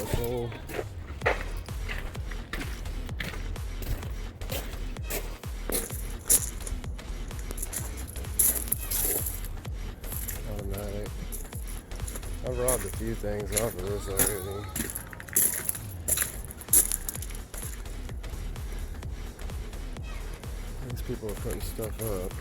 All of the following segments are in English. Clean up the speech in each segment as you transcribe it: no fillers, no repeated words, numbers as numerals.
asshole. Automatic. I've robbed a few things off of this already. These people are putting stuff up.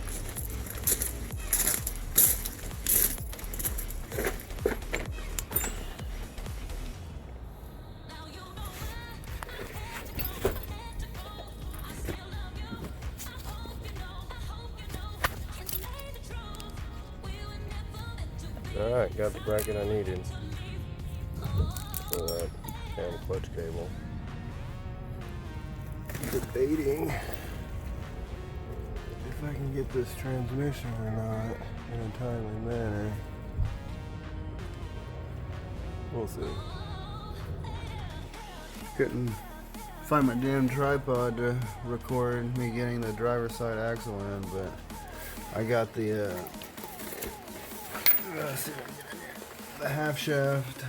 Alright, got the bracket I needed for that damn clutch cable. Debating if I can get this transmission or not in a timely manner. We'll see. Couldn't find my damn tripod to record me getting the driver's side axle in, but I got the half shaft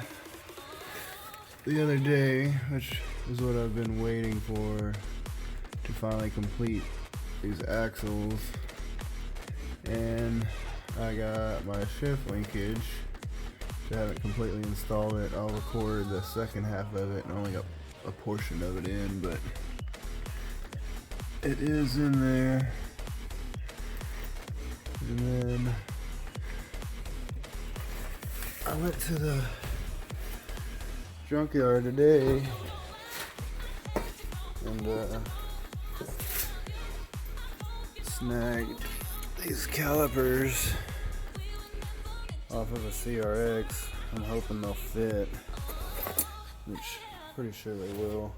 the other day, which is what I've been waiting for to finally complete these axles. And I got my shift linkage. I haven't completely installed it. I'll record the second half of it and only got a portion of it in, but it is in there. And then I went to the junkyard today and snagged these calipers off of a CRX. I'm hoping they'll fit, which pretty sure they will.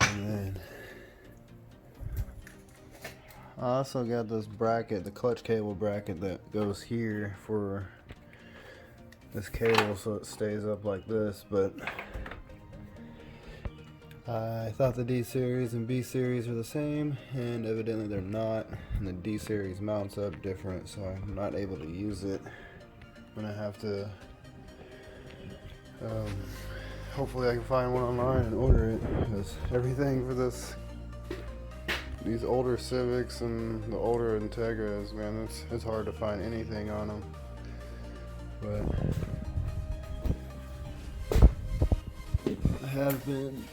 And then I also got this bracket, the clutch cable bracket that goes here for this cable so it stays up like this, but I thought the D series and B series are the same, and evidently they're not, and the D series mounts up different, so I'm not able to use it. I'm gonna have to hopefully I can find one online and order it, because everything for these older Civics and the older Integras, man, it's hard to find anything on them. But I have been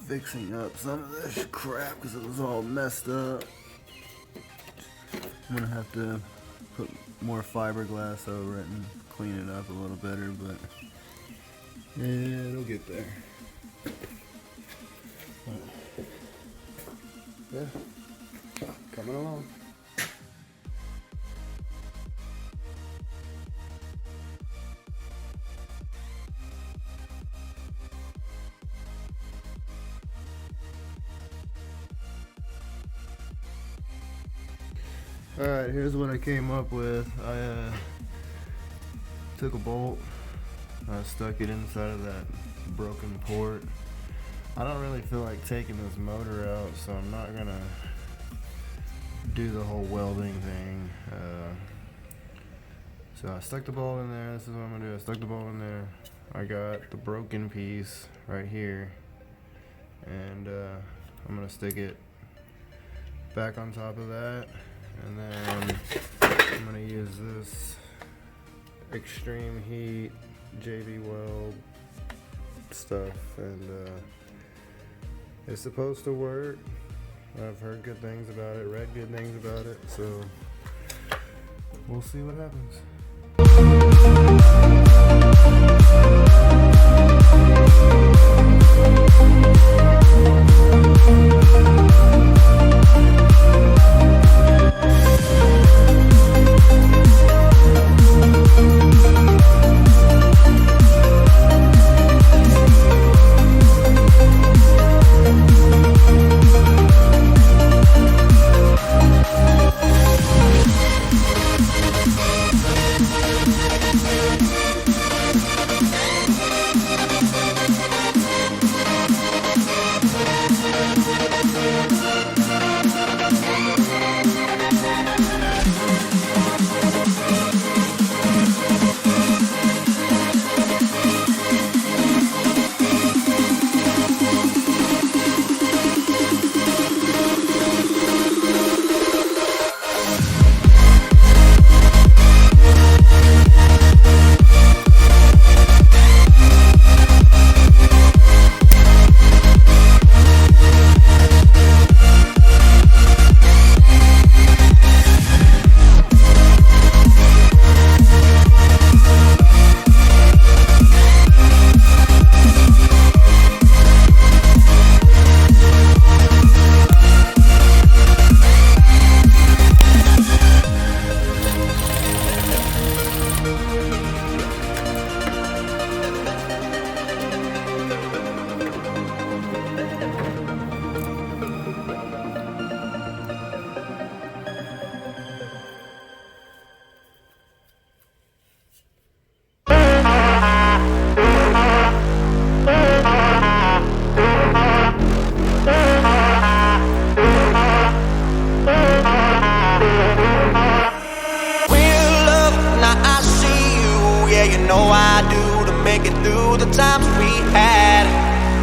fixing up some of this crap because it was all messed up. I'm gonna have to put more fiberglass over it and clean it up a little better, but yeah, it'll get there. Yeah, coming along. Alright, here's what I came up with. I took a bolt, I stuck it inside of that broken port. I don't really feel like taking this motor out, so I'm not gonna do the whole welding thing. So I stuck the bolt in there. This is what I'm gonna do. I stuck the bolt in there. I got the broken piece right here, and I'm gonna stick it back on top of that. And then I'm gonna use this extreme heat JB Weld stuff, and it's supposed to work. I've heard good things about it, read good things about it, so we'll see what happens. yeah, you know I do, to make it through the times we had.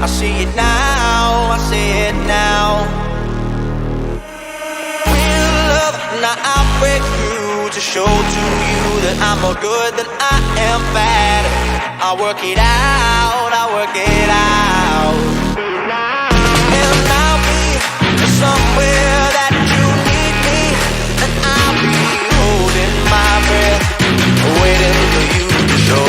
I see it now, I see it now. Real love, now I'll break through to show to you that I'm more good than I am bad. I'll work it out, I'll work it out. And I'll be somewhere that you need me, and I'll be holding my breath, waiting for you to show.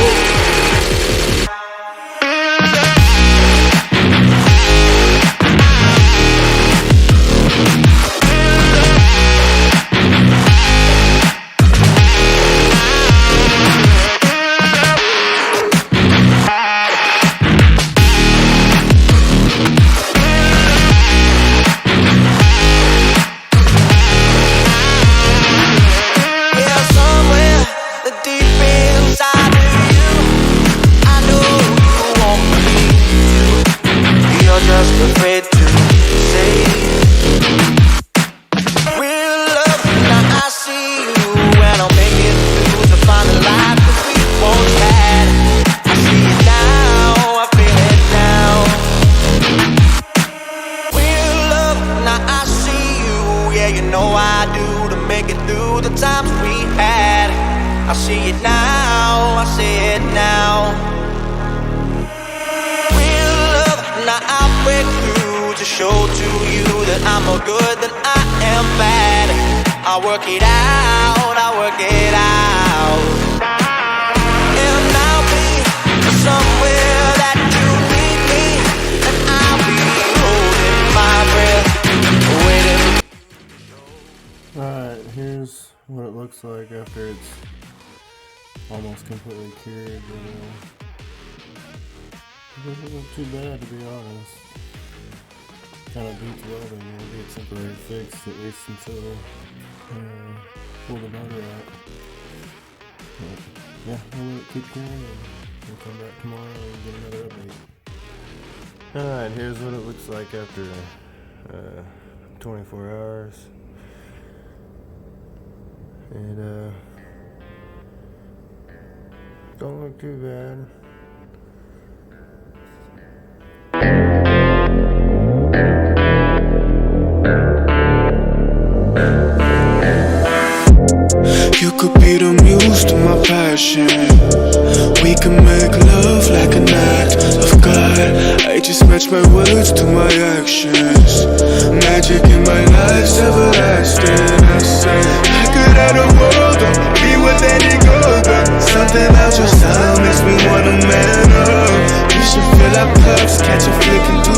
Afraid to say real love, now I see you, and I'll make it through to find the life that we once had. I see it now, I feel it now. Real love, now I see you, yeah, you know I do, to make it through the times we had. I see it now, I see it now. Now I'll break through to show to you that I'm more good than I am bad. I'll work it out, I'll work it out. And I'll be somewhere that you need me, and I'll be holding my breath, waiting. Alright, here's what it looks like after it's almost completely cured. It doesn't look too bad, to be honest. Kind of beats welding. We'll get a temporary fix, at least until pull the motor out. But yeah, we'll let it keep curing, and we'll come back tomorrow and get another update. Alright, here's what it looks like after 24 hours. And don't look too bad. You could be the muse to my passion. We can make love like an act of God. I just match my words to my actions. Magic in my life's everlasting. I say I could have the world, or be with any girl, but something about your style makes me wanna man up. We should fill our cups, catch a flick and do